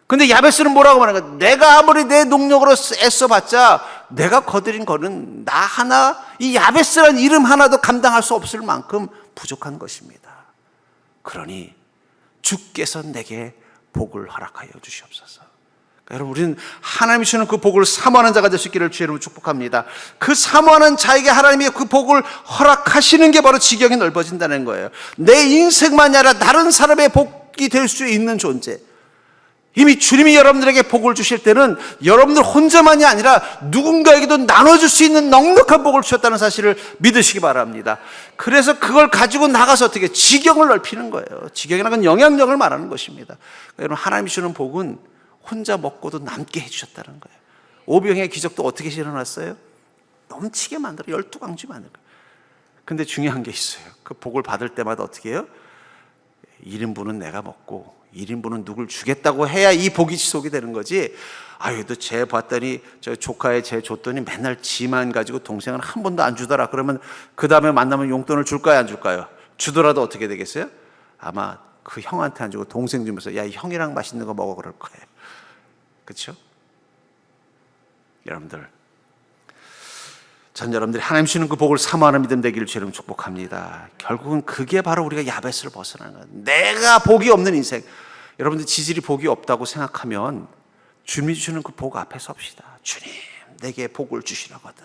근데 야베스는 뭐라고 말하는가? 내가 아무리 내 능력으로 애써봤자 내가 거드린 거는 나 하나, 이 야베스라는 이름 하나도 감당할 수 없을 만큼 부족한 것입니다. 그러니 주께서 내게 복을 허락하여 주시옵소서. 그러니까 여러분, 우리는 하나님이 주시는 그 복을 사모하는 자가 될 수 있기를 주의 이름으로 축복합니다. 그 사모하는 자에게 하나님이 그 복을 허락하시는 게 바로 지경이 넓어진다는 거예요. 내 인생만이 아니라 다른 사람의 복이 될 수 있는 존재. 이미 주님이 여러분들에게 복을 주실 때는 여러분들 혼자만이 아니라 누군가에게도 나눠줄 수 있는 넉넉한 복을 주셨다는 사실을 믿으시기 바랍니다. 그래서 그걸 가지고 나가서 어떻게 지경을 넓히는 거예요. 지경이라는 건 영향력을 말하는 것입니다. 그러니까 여러분, 하나님이 주는 복은 혼자 먹고도 남게 해주셨다는 거예요. 오병의 기적도 어떻게 일어났어요? 넘치게 만들어 12광주 만들어. 근데 중요한 게 있어요. 그 복을 받을 때마다 어떻게 해요? 1인분은 내가 먹고 1인분은 누굴 주겠다고 해야 이 복이 지속이 되는 거지. 또 쟤 봤더니 저 조카에 쟤 줬더니 맨날 지만 가지고 동생은 한 번도 안 주더라. 그러면 그 다음에 만나면 용돈을 줄까요, 안 줄까요? 주더라도 어떻게 되겠어요? 아마 그 형한테 안 주고 동생 주면서 야, 이 형이랑 맛있는 거 먹어 그럴 거예요. 그렇죠? 여러분들, 전 여러분들이 하나님 주시는 그 복을 사모하는 믿음 되기를 주님 축복합니다. 결국은 그게 바로 우리가 야베스를 벗어나는 거예요. 내가 복이 없는 인생. 여러분들 지질이 복이 없다고 생각하면 주님이 주시는 그 복 앞에 섭시다. 주님, 내게 복을 주시라거든.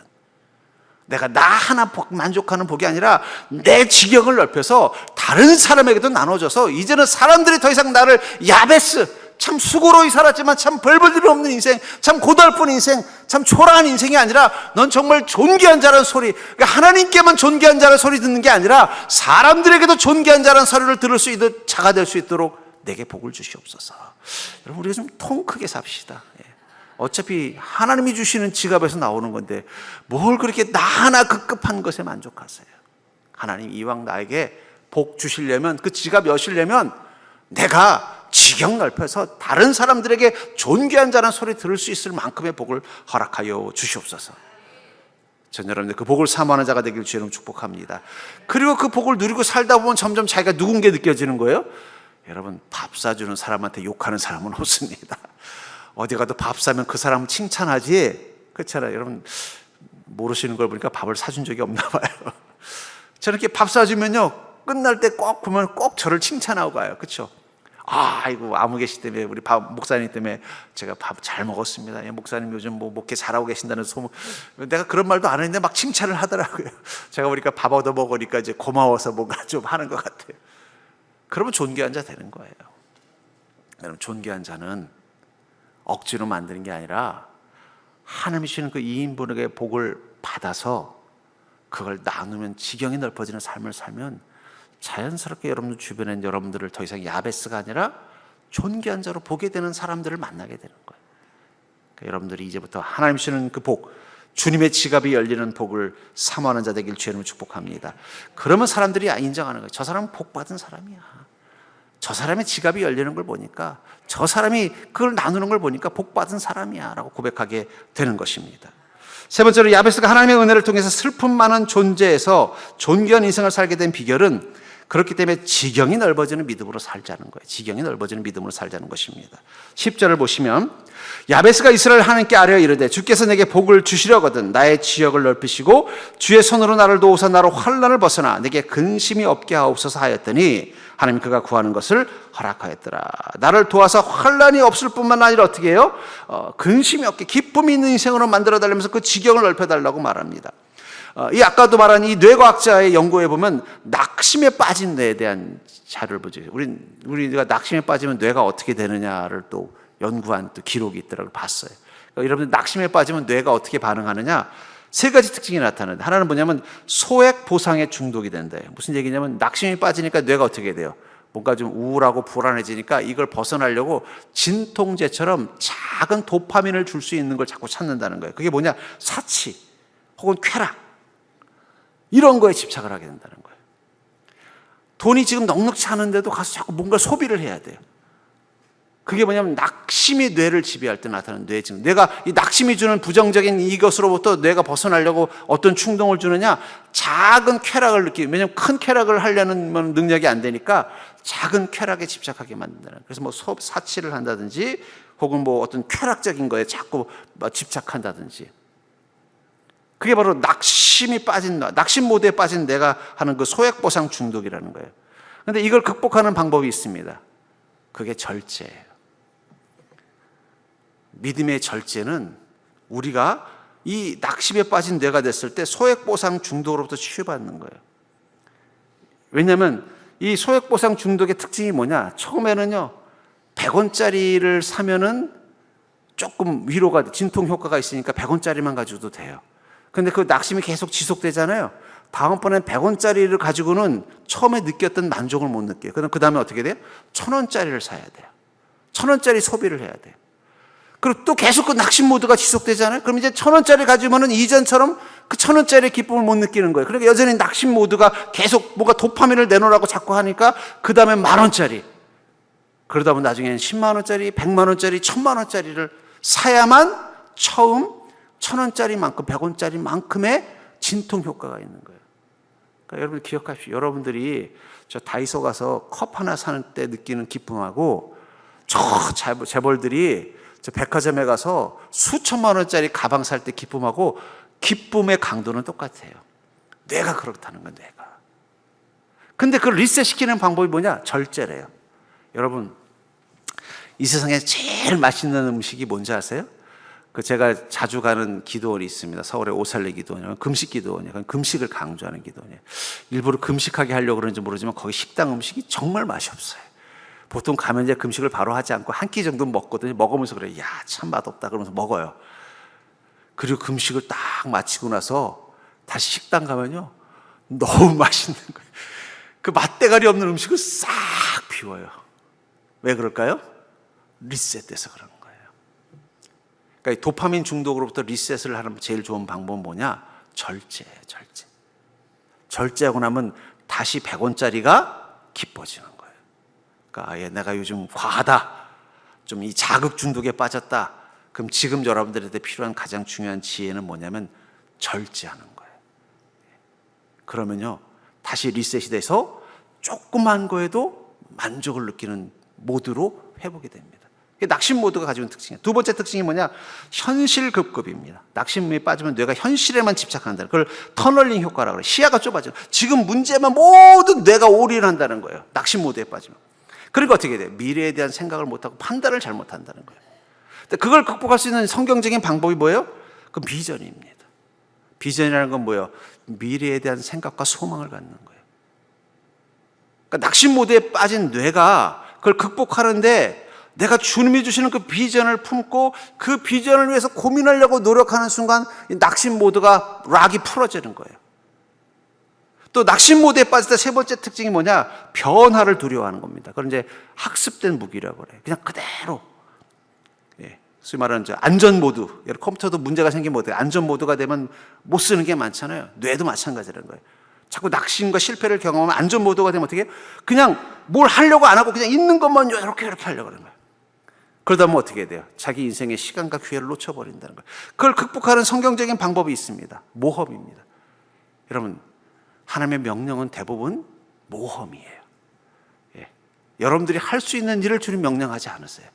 내가 나 하나 만족하는 복이 아니라 내 지경을 넓혀서 다른 사람에게도 나눠줘서 이제는 사람들이 더 이상 나를 야베스, 참 수고로이 살았지만 참 별볼일 없는 인생, 참 고달픈 인생, 참 초라한 인생이 아니라 넌 정말 존귀한 자라는 소리, 그러니까 하나님께만 존귀한 자라는 소리 듣는 게 아니라 사람들에게도 존귀한 자라는 소리를 들을 수 있도록 자가 될 수 있도록 내게 복을 주시옵소서. 여러분, 우리가 좀 통 크게 삽시다. 어차피 하나님이 주시는 지갑에서 나오는 건데 뭘 그렇게 나 하나 급급한 것에 만족하세요? 하나님 이왕 나에게 복 주시려면, 그 지갑 여시려면 내가 지경 넓혀서 다른 사람들에게 존귀한 자라는 소리 들을 수 있을 만큼의 복을 허락하여 주시옵소서. 전 여러분들 그 복을 사모하는 자가 되기를 주님 축복합니다. 그리고 그 복을 누리고 살다 보면 점점 자기가 누군 게 느껴지는 거예요. 여러분, 밥 사주는 사람한테 욕하는 사람은 없습니다. 어디 가도 밥 사면 그 사람은 칭찬하지. 그렇잖아요. 여러분, 모르시는 걸 보니까 밥을 사준 적이 없나 봐요. 저는 이렇게 밥 사주면요, 끝날 때 꼭 보면 꼭 저를 칭찬하고 가요. 그렇죠? 아이고, 아무개씨 때문에, 우리 목사님 때문에 제가 밥 잘 먹었습니다. 목사님 요즘 뭐 목회 잘하고 계신다는 소문. 내가 그런 말도 안 했는데 막 칭찬을 하더라고요. 제가 보니까 밥 얻어 먹으니까 이제 고마워서 뭔가 좀 하는 것 같아요. 그러면 존귀한 자 되는 거예요. 여러분, 존귀한 자는 억지로 만드는 게 아니라 하나님이 주시는 그 2인분에게 복을 받아서 그걸 나누면 지경이 넓어지는 삶을 살면 자연스럽게 여러분들 주변엔 여러분들을 더 이상 야베스가 아니라 존귀한 자로 보게 되는 사람들을 만나게 되는 거예요. 그러니까 여러분들이 이제부터 하나님 주시는 그 복, 주님의 지갑이 열리는 복을 사모하는 자 되길 주님을 축복합니다. 그러면 사람들이 인정하는 거예요. 저 사람은 복 받은 사람이야. 저 사람의 지갑이 열리는 걸 보니까, 저 사람이 그걸 나누는 걸 보니까 복 받은 사람이야 라고 고백하게 되는 것입니다. 세 번째로, 야베스가 하나님의 은혜를 통해서 슬픔 많은 존재에서 존귀한 인생을 살게 된 비결은 그렇기 때문에 지경이 넓어지는 믿음으로 살자는 거예요. 지경이 넓어지는 믿음으로 살자는 것입니다. 10절을 보시면, 야베스가 이스라엘 하나님께 아뢰어 이르되 주께서 내게 복을 주시려거든 나의 지역을 넓히시고 주의 손으로 나를 도우사 나로 환난을 벗어나 내게 근심이 없게 하옵소서 하였더니 하나님 그가 구하는 것을 허락하였더라. 나를 도와서 환난이 없을 뿐만 아니라 어떻게 해요? 근심이 없게 기쁨이 있는 인생으로 만들어달라면서 그 지경을 넓혀달라고 말합니다. 이 아까도 말한 이 뇌과학자의 연구에 보면 낙심에 빠진 뇌에 대한 자료를 보죠. 우리가 낙심에 빠지면 뇌가 어떻게 되느냐를 또 연구한 또 기록이 있더라고요. 봤어요. 그러니까 여러분들 낙심에 빠지면 뇌가 어떻게 반응하느냐? 세 가지 특징이 나타나는데, 하나는 뭐냐면 소액 보상에 중독이 된다. 무슨 얘기냐면 낙심이 빠지니까 뇌가 어떻게 돼요? 뭔가 좀 우울하고 불안해지니까 이걸 벗어나려고 진통제처럼 작은 도파민을 줄 수 있는 걸 자꾸 찾는다는 거예요. 그게 뭐냐? 사치 혹은 쾌락, 이런 거에 집착을 하게 된다는 거예요. 돈이 지금 넉넉치 않은데도 가서 자꾸 뭔가 소비를 해야 돼요. 그게 뭐냐면 낙심이 뇌를 지배할 때 나타나는 뇌 증. 뇌가 이 낙심이 주는 부정적인 이것으로부터 뇌가 벗어나려고 어떤 충동을 주느냐? 작은 쾌락을 느끼고, 왜냐하면 큰 쾌락을 하려는 능력이 안 되니까 작은 쾌락에 집착하게 만든다는. 그래서 뭐 사치를 한다든지 혹은 뭐 어떤 쾌락적인 거에 자꾸 집착한다든지. 그게 바로 낙심 모드에 빠진 내가 하는 그 소액 보상 중독이라는 거예요. 그런데 이걸 극복하는 방법이 있습니다. 그게 절제예요. 믿음의 절제는 우리가 이 낙심에 빠진 뇌가 됐을 때 소액보상 중독으로부터 치유받는 거예요. 왜냐하면 이 소액보상 중독의 특징이 뭐냐? 처음에는요, 100원짜리를 사면은 조금 위로가 돼. 진통 효과가 있으니까 100원짜리만 가지고도 돼요. 근데 그 낙심이 계속 지속되잖아요. 다음번엔 100원짜리를 가지고는 처음에 느꼈던 만족을 못 느껴요. 그럼 그 다음에 어떻게 돼요? 1000원짜리를 사야 돼요. 1000원짜리 소비를 해야 돼요. 그리고 또 계속 그 낙심 모드가 지속되잖아요. 그럼 이제 1000원짜리 가지면은 이전처럼 그 1000원짜리 기쁨을 못 느끼는 거예요. 그러니까 여전히 낙심 모드가 계속 뭔가 도파민을 내놓으라고 자꾸 하니까 그 다음에 10,000원짜리. 그러다 보면 나중에는 10만원짜리, 100만원짜리, 1000만원짜리를 사야만 처음 1000원짜리만큼, 100원짜리만큼의 진통 효과가 있는 거예요. 그러니까 여러분 기억하십시오. 여러분들이 저 다이소 가서 컵 하나 사는 때 느끼는 기쁨하고 저 재벌들이 저 백화점에 가서 수천만 원짜리 가방 살 때 기쁨하고 기쁨의 강도는 똑같아요. 뇌가 그렇다는 거예요, 뇌가. 근데 그걸 리셋시키는 방법이 뭐냐? 절제래요. 여러분, 이 세상에 제일 맛있는 음식이 뭔지 아세요? 그 제가 자주 가는 기도원이 있습니다. 서울의 오살레 기도원이요. 금식 기도원이에요. 금식을 강조하는 기도원이에요. 일부러 금식하게 하려고 그러는지 모르지만 거기 식당 음식이 정말 맛이 없어요. 보통 가면 이제 금식을 바로 하지 않고 한 끼 정도 먹거든요. 먹으면서 그래요. 야, 참 맛없다. 그러면서 먹어요. 그리고 금식을 딱 마치고 나서 다시 식당 가면요, 너무 맛있는 거예요. 그 맛대가리 없는 음식을 싹 비워요. 왜 그럴까요? 리셋돼서 그런 거예요. 그러니까 이 도파민 중독으로부터 리셋을 하는 제일 좋은 방법은 뭐냐? 절제예요, 절제. 절제하고 나면 다시 100원짜리가 기뻐지는 거예요. 그러니까 내가 요즘 과하다, 좀 이 자극 중독에 빠졌다. 그럼 지금 여러분들한테 필요한 가장 중요한 지혜는 뭐냐면 절제하는 거예요. 그러면요, 다시 리셋이 돼서 조그만 거에도 만족을 느끼는 모드로 회복이 됩니다. 낙심 모드가 가지고 있는 특징이에요. 두 번째 특징이 뭐냐? 현실급급입니다. 낙심에 빠지면 뇌가 현실에만 집착한다. 그걸 터널링 효과라고 그래요. 시야가 좁아져요. 지금 문제만 모든 뇌가 올인한다는 거예요. 낙심 모드에 빠지면. 그리고 어떻게 돼요? 미래에 대한 생각을 못하고 판단을 잘못한다는 거예요. 그걸 극복할 수 있는 성경적인 방법이 뭐예요? 그 비전입니다. 비전이라는 건 뭐예요? 미래에 대한 생각과 소망을 갖는 거예요. 그러니까 낙심 모드에 빠진 뇌가 그걸 극복하는데 내가 주님이 주시는 그 비전을 품고 그 비전을 위해서 고민하려고 노력하는 순간 낙심 모드가 락이 풀어지는 거예요. 또 낙심 모드에 빠질 때 세 번째 특징이 뭐냐? 변화를 두려워하는 겁니다. 그건 이제 학습된 무기라고 그래요. 그냥 그대로. 소위 말하는 안전 모드. 컴퓨터도 문제가 생기면 어때요? 안전 모드가 되면 못 쓰는 게 많잖아요. 뇌도 마찬가지라는 거예요. 자꾸 낙심과 실패를 경험하면 안전 모드가 되면 어떻게 해요? 그냥 뭘 하려고 안 하고 그냥 있는 것만 이렇게 하려고 하는 거예요. 그러다 보면 어떻게 돼요? 자기 인생의 시간과 기회를 놓쳐버린다는 거예요. 그걸 극복하는 성경적인 방법이 있습니다. 모험입니다. 여러분, 하나님의 명령은 대부분 모험이에요. 여러분들이 할 수 있는 일을 주님 명령하지 않으세요.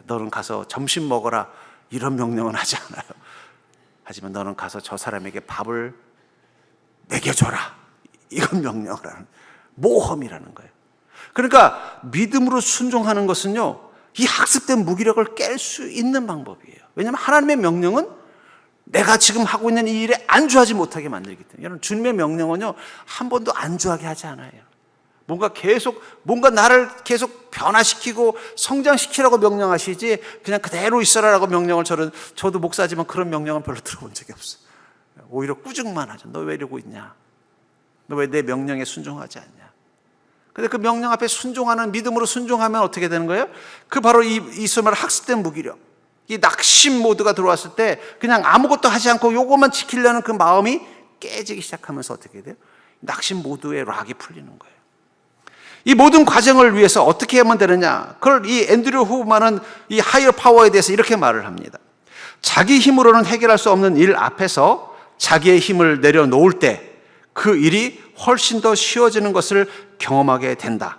너는 가서 점심 먹어라, 이런 명령은 하지 않아요. 하지만 너는 가서 저 사람에게 밥을 먹여줘라, 이건 명령을 하는, 모험이라는 거예요. 그러니까 믿음으로 순종하는 것은요, 이 학습된 무기력을 깰 수 있는 방법이에요. 왜냐하면 하나님의 명령은 내가 지금 하고 있는 이 일에 안주하지 못하게 만들기 때문에. 여러분, 주님의 명령은요, 한 번도 안주하게 하지 않아요. 뭔가 나를 계속 변화시키고 성장시키라고 명령하시지 그냥 그대로 있어라라고 명령을 저도 목사지만 그런 명령은 별로 들어본 적이 없어요. 오히려 꾸중만 하죠. 너 왜 이러고 있냐? 너 왜 내 명령에 순종하지 않냐? 근데 그 명령 앞에 순종하는, 믿음으로 순종하면 어떻게 되는 거예요? 그 바로 이 소말 학습된 무기력, 이 낙심 모드가 들어왔을 때 그냥 아무것도 하지 않고 요것만 지키려는 그 마음이 깨지기 시작하면서 어떻게 돼요? 낙심 모드의 락이 풀리는 거예요. 이 모든 과정을 위해서 어떻게 하면 되느냐? 그걸 이 앤드류 후브만은 이 하이어 파워에 대해서 이렇게 말을 합니다. 자기 힘으로는 해결할 수 없는 일 앞에서 자기의 힘을 내려놓을 때 그 일이 훨씬 더 쉬워지는 것을 경험하게 된다.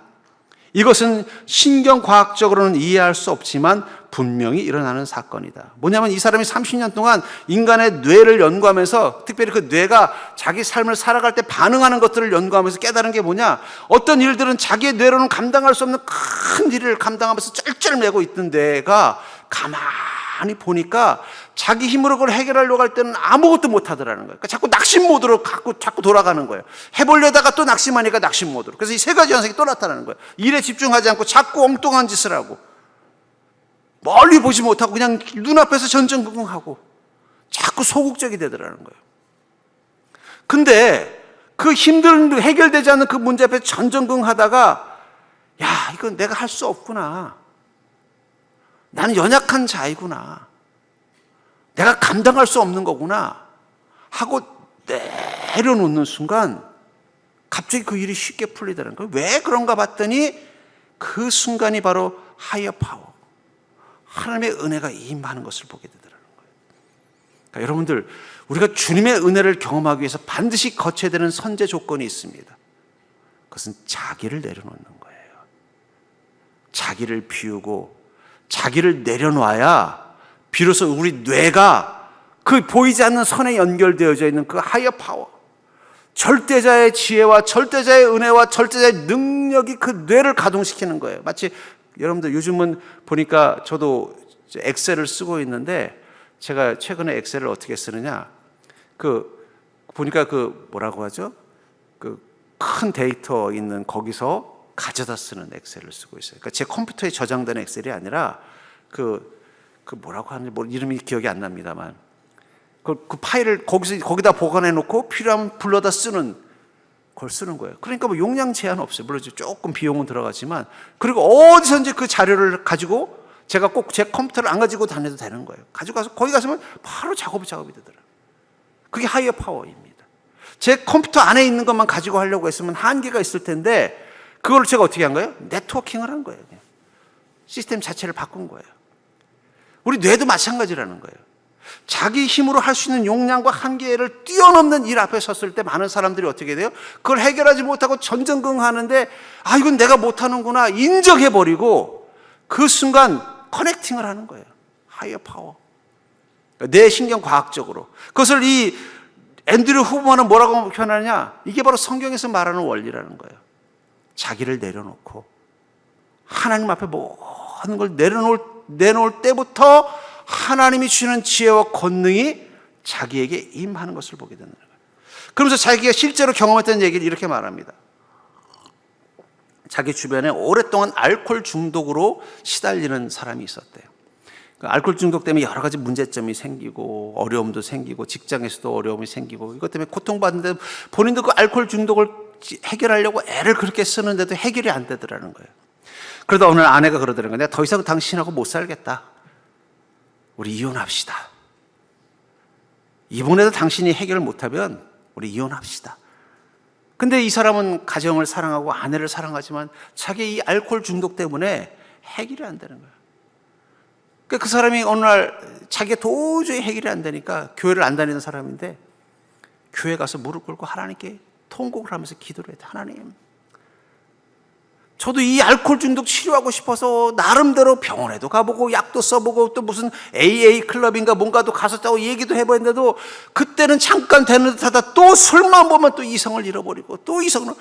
이것은 신경과학적으로는 이해할 수 없지만 분명히 일어나는 사건이다. 뭐냐면 이 사람이 30년 동안 인간의 뇌를 연구하면서, 특별히 그 뇌가 자기 삶을 살아갈 때 반응하는 것들을 연구하면서 깨달은 게 뭐냐, 어떤 일들은 자기의 뇌로는 감당할 수 없는 큰 일을 감당하면서 쩔쩔매고 있던 뇌가 가만히 보니까 자기 힘으로 그걸 해결하려고 할 때는 아무것도 못 하더라는 거예요. 그러니까 자꾸 낙심 모드로 자꾸 돌아가는 거예요. 해보려다가 또 낙심하니까 낙심 모드로. 그래서 이 세 가지 현상이 또 나타나는 거예요. 일에 집중하지 않고 자꾸 엉뚱한 짓을 하고, 멀리 보지 못하고 그냥 눈앞에서 전전긍긍하고 자꾸 소극적이 되더라는 거예요. 근데 그 힘든, 해결되지 않는 그 문제 앞에 전전긍긍하다가, 야, 이건 내가 할 수 없구나. 나는 연약한 자이구나. 내가 감당할 수 없는 거구나 하고 내려놓는 순간 갑자기 그 일이 쉽게 풀리더라는 거예요. 왜 그런가 봤더니 그 순간이 바로 하이어 파워, 하나님의 은혜가 임하는 것을 보게 되더라는 거예요. 그러니까 여러분들, 우리가 주님의 은혜를 경험하기 위해서 반드시 거쳐야 되는 선제 조건이 있습니다. 그것은 자기를 내려놓는 거예요. 자기를 비우고 자기를 내려놔야 비로소 우리 뇌가 그 보이지 않는 선에 연결되어져 있는 그 하이어 파워, 절대자의 지혜와 절대자의 은혜와 절대자의 능력이 그 뇌를 가동시키는 거예요. 마치 여러분들 요즘은 보니까 저도 엑셀을 쓰고 있는데, 제가 최근에 엑셀을 어떻게 쓰느냐, 보니까 뭐라고 하죠? 큰 데이터 있는 거기서 가져다 쓰는 엑셀을 쓰고 있어요. 그러니까 제 컴퓨터에 저장된 엑셀이 아니라 뭐라고 하는지 이름이 기억이 안 납니다만, 그 파일을 거기다 보관해 놓고 필요하면 불러다 쓰는 걸 쓰는 거예요. 그러니까 뭐 용량 제한 없어요. 물론 조금 비용은 들어가지만, 그리고 어디선지 그 자료를 가지고 제가 꼭 제 컴퓨터를 안 가지고 다녀도 되는 거예요. 가지고 가서 거기 가서면 바로 작업이 되더라고요. 그게 하이어 파워입니다. 제 컴퓨터 안에 있는 것만 가지고 하려고 했으면 한계가 있을 텐데, 그걸 제가 어떻게 한 거예요? 네트워킹을 한 거예요. 그냥. 시스템 자체를 바꾼 거예요. 우리 뇌도 마찬가지라는 거예요. 자기 힘으로 할 수 있는 용량과 한계를 뛰어넘는 일 앞에 섰을 때 많은 사람들이 어떻게 돼요? 그걸 해결하지 못하고 전전긍긍하는데, 이건 내가 못하는구나 인정해버리고 그 순간 커넥팅을 하는 거예요. 하이어 파워. 내 신경과학적으로. 그것을 이 앤드류 후브만은 뭐라고 표현하느냐, 이게 바로 성경에서 말하는 원리라는 거예요. 자기를 내려놓고 하나님 앞에 모든 걸 내놓을 때부터 하나님이 주시는 지혜와 권능이 자기에게 임하는 것을 보게 되는 거예요. 그러면서 자기가 실제로 경험했던 얘기를 이렇게 말합니다. 자기 주변에 오랫동안 알코올 중독으로 시달리는 사람이 있었대요. 알코올 중독 때문에 여러 가지 문제점이 생기고 어려움도 생기고 직장에서도 어려움이 생기고 이것 때문에 고통받는데, 본인도 그 알코올 중독을 해결하려고 애를 그렇게 쓰는데도 해결이 안 되더라는 거예요. 그러다 오늘 아내가 그러더라는 거예요. 내가 더 이상 당신하고 못 살겠다. 우리 이혼합시다. 이번에도 당신이 해결을 못하면 우리 이혼합시다. 근데 이 사람은 가정을 사랑하고 아내를 사랑하지만 자기 이 알코올 중독 때문에 해결이 안 되는 거예요. 그러니까 그 사람이 어느 날 자기가 도저히 해결이 안 되니까, 교회를 안 다니는 사람인데 교회 가서 무릎 꿇고 하나님께 통곡을 하면서 기도를 했다. 하나님, 저도 이 알코올 중독 치료하고 싶어서 나름대로 병원에도 가보고 약도 써보고 또 무슨 AA 클럽인가 뭔가도 갔었다고 얘기도 해봤는데도 그때는 잠깐 되는 듯 하다 또 술만 보면 또 이성을 잃어버리고 또 이성을,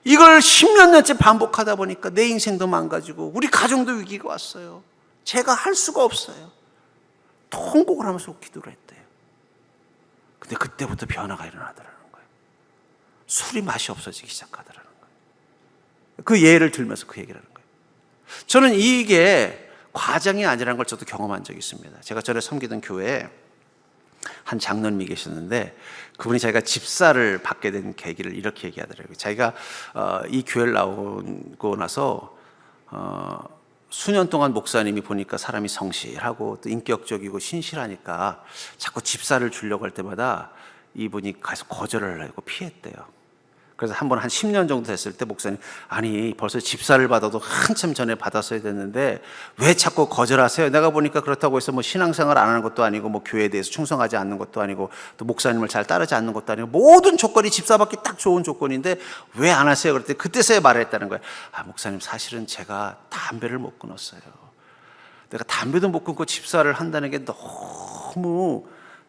이걸 10몇 년째 반복하다 보니까 내 인생도 망가지고 우리 가정도 위기가 왔어요. 제가 할 수가 없어요. 통곡을 하면서 기도를 했대요. 근데 그때부터 변화가 일어나더라는 거예요. 술이 맛이 없어지기 시작하더라는 거예요. 그 예를 들면서 그 얘기를 하는 거예요. 저는 이게 과장이 아니라는 걸 저도 경험한 적이 있습니다. 제가 전에 섬기던 교회에 한 장로님이 계셨는데 그분이 자기가 집사를 받게 된 계기를 이렇게 얘기하더라고요. 자기가 이 교회를 나오고 나서 수년 동안 목사님이 보니까 사람이 성실하고 또 인격적이고 신실하니까 자꾸 집사를 주려고 할 때마다 이분이 가서 거절을 하고 피했대요. 그래서 한 번 한 10년 정도 됐을 때 목사님, 아니 벌써 집사를 받아도 한참 전에 받았어야 됐는데 왜 자꾸 거절하세요? 내가 보니까 그렇다고 해서 뭐 신앙생활 안 하는 것도 아니고 뭐 교회에 대해서 충성하지 않는 것도 아니고 또 목사님을 잘 따르지 않는 것도 아니고 모든 조건이 집사 받기 딱 좋은 조건인데 왜 안 하세요? 그랬더니 그때서야 말했다는 거예요. 아, 목사님 사실은 제가 담배를 못 끊었어요. 내가 담배도 못 끊고 집사를 한다는 게 너무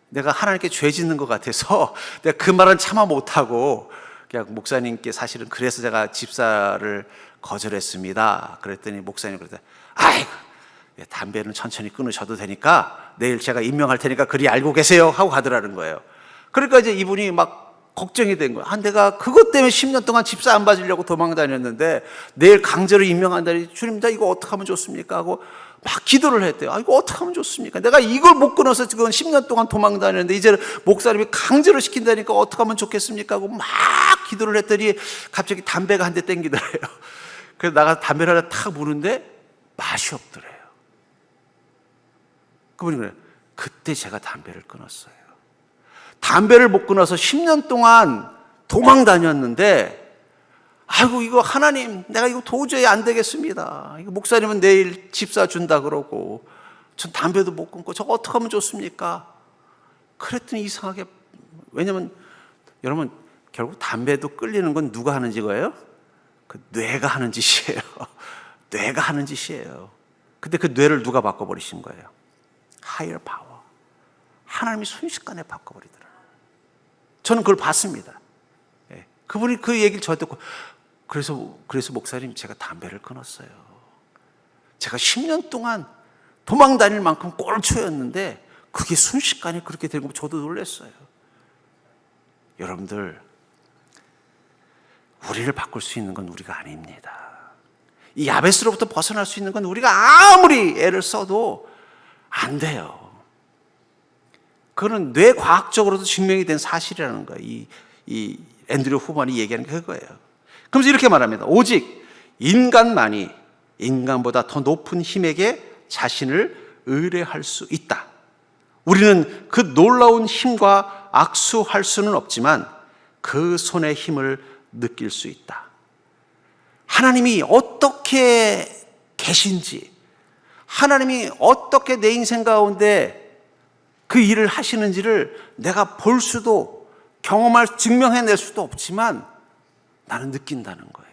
내가 하나님께 죄 짓는 것 같아서 내가 그 말은 참아 못하고 그냥 목사님께 사실은 그래서 제가 집사를 거절했습니다. 그랬더니 목사님 그러더니 아이고 담배는 천천히 끊으셔도 되니까 내일 제가 임명할 테니까 그리 알고 계세요 하고 가더라는 거예요. 그러니까 이제 이분이 막 걱정이 된 거예요. 내가 그것 때문에 10년 동안 집사 안 받으려고 도망 다녔는데 내일 강제로 임명한다니 주님 나 이거 어떻게 하면 좋습니까? 하고 막 기도를 했대요. 아, 이거 어떻게 하면 좋습니까? 내가 이걸 못 끊어서 지금 10년 동안 도망 다녔는데 이제 목사님이 강제로 시킨다니까 어떻게 하면 좋겠습니까? 하고 막 기도를 했더니 갑자기 담배가 한 대 땡기더래요. 그래서 나가서 담배를 하나 탁 무는데 맛이 없더래요. 그분이 그래요. 그때 제가 담배를 끊었어요. 담배를 못 끊어서 10년 동안 도망 다녔는데 아이고 이거 하나님 내가 이거 도저히 안 되겠습니다. 이거 목사님은 내일 집사 준다 그러고 전 담배도 못 끊고 저거 어떻게 하면 좋습니까? 그랬더니 이상하게 왜냐면 여러분 결국 담배도 끌리는 건 누가 하는 짓이에요? 그 뇌가 하는 짓이에요. 뇌가 하는 짓이에요. 근데 그 뇌를 누가 바꿔버리신 거예요? Higher power. 하나님이 순식간에 바꿔버리더라고요. 저는 그걸 봤습니다. 그분이 그 얘기를 저한테 듣고 그래서 목사님 제가 담배를 끊었어요. 제가 10년 동안 도망 다닐 만큼 꼴초였는데 그게 순식간에 그렇게 되고 저도 놀랐어요. 여러분들 우리를 바꿀 수 있는 건 우리가 아닙니다. 이 야베스로부터 벗어날 수 있는 건 우리가 아무리 애를 써도 안 돼요. 그거는 뇌과학적으로도 증명이 된 사실이라는 거예요. 이 앤드류 후반이 얘기하는 게 그거예요. 그러면서 이렇게 말합니다. 오직 인간만이 인간보다 더 높은 힘에게 자신을 의뢰할 수 있다. 우리는 그 놀라운 힘과 악수할 수는 없지만 그 손의 힘을 느낄 수 있다. 하나님이 어떻게 계신지, 하나님이 어떻게 내 인생 가운데 그 일을 하시는지를 내가 볼 수도 경험할, 증명해낼 수도 없지만 나는 느낀다는 거예요.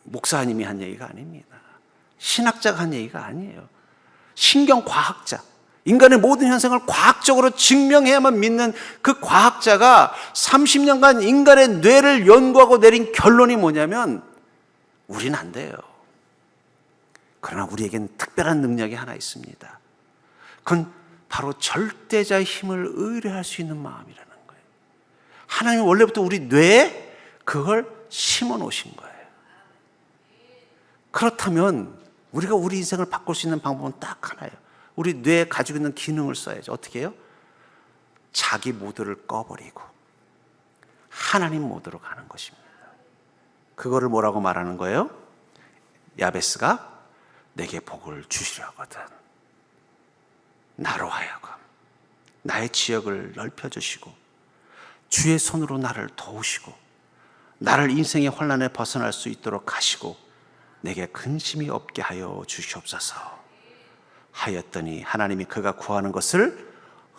목사님이 한 얘기가 아닙니다. 신학자가 한 얘기가 아니에요. 신경과학자, 인간의 모든 현상을 과학적으로 증명해야만 믿는 그 과학자가 30년간 인간의 뇌를 연구하고 내린 결론이 뭐냐면 우리는 안 돼요. 그러나 우리에겐 특별한 능력이 하나 있습니다. 그건 바로 절대자의 힘을 의뢰할 수 있는 마음이라는 거예요. 하나님이 원래부터 우리 뇌에 그걸 심어 놓으신 거예요. 그렇다면 우리가 우리 인생을 바꿀 수 있는 방법은 딱 하나예요. 우리 뇌에 가지고 있는 기능을 써야죠. 어떻게 해요? 자기 모드를 꺼버리고 하나님 모드로 가는 것입니다. 그거를 뭐라고 말하는 거예요? 야베스가 내게 복을 주시려 하거든 나로 하여금 나의 지역을 넓혀주시고 주의 손으로 나를 도우시고 나를 인생의 혼란에 벗어날 수 있도록 하시고 내게 근심이 없게 하여 주시옵소서 하였더니 하나님이 그가 구하는 것을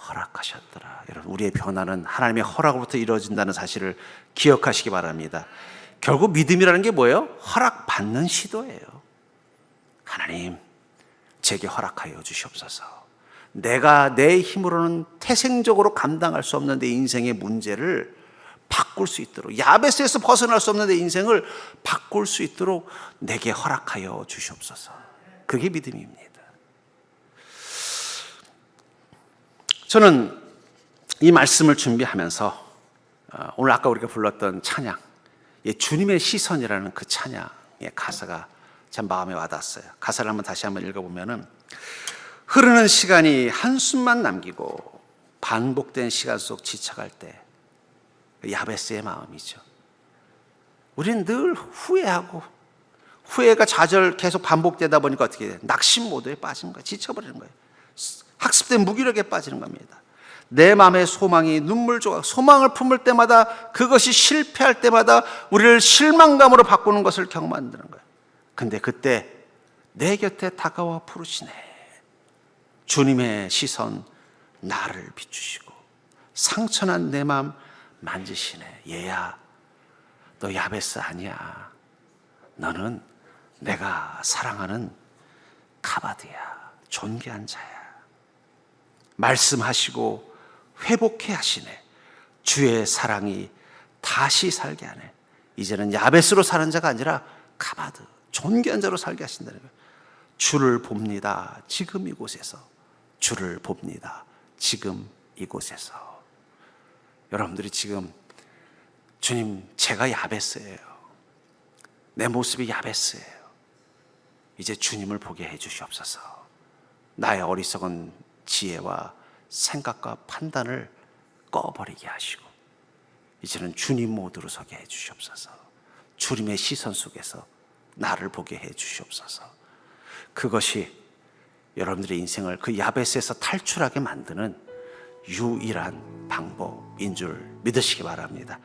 허락하셨더라. 여러분, 우리의 변화는 하나님의 허락으로부터 이루어진다는 사실을 기억하시기 바랍니다. 결국 믿음이라는 게 뭐예요? 허락받는 시도예요. 하나님, 제게 허락하여 주시옵소서. 내가 내 힘으로는 태생적으로 감당할 수 없는 내 인생의 문제를 바꿀 수 있도록, 야베스에서 벗어날 수 없는 내 인생을 바꿀 수 있도록 내게 허락하여 주시옵소서. 그게 믿음입니다. 저는 이 말씀을 준비하면서 오늘 아까 우리가 불렀던 찬양, 주님의 시선이라는 그 찬양, 가사가 참 마음에 와닿았어요. 가사를 한번 다시 한번 읽어보면은, 흐르는 시간이 한숨만 남기고 반복된 시간 속 지쳐갈 때, 야베스의 마음이죠. 우리는 늘 후회하고, 후회가 좌절 계속 반복되다 보니까 어떻게 돼요? 낙심 모드에 빠지는 거예요. 지쳐버리는 거예요. 학습된 무기력에 빠지는 겁니다. 내 마음의 소망이 눈물 조각, 소망을 품을 때마다, 그것이 실패할 때마다 우리를 실망감으로 바꾸는 것을 경험한다는 거예요. 근데 그때 내 곁에 다가와 부르시네. 주님의 시선 나를 비추시고 상처난 내 마음 만지시네. 얘야, 너 야베스 아니야. 너는 내가 사랑하는 가바드야. 존귀한 자야. 말씀하시고 회복해 하시네. 주의 사랑이 다시 살게 하네. 이제는 야베스로 사는 자가 아니라 가바드, 존귀한 자로 살게 하신다는 거예요. 주를 봅니다. 지금 이곳에서. 주를 봅니다. 지금 이곳에서. 여러분들이 지금, 주님, 제가 야베스예요. 내 모습이 야베스예요. 이제 주님을 보게 해 주시옵소서. 나의 어리석은 지혜와 생각과 판단을 꺼버리게 하시고 이제는 주님 모드로 서게 해 주시옵소서. 주님의 시선 속에서 나를 보게 해 주시옵소서. 그것이 여러분들의 인생을 그 야베스에서 탈출하게 만드는 유일한 방법인 줄 믿으시기 바랍니다.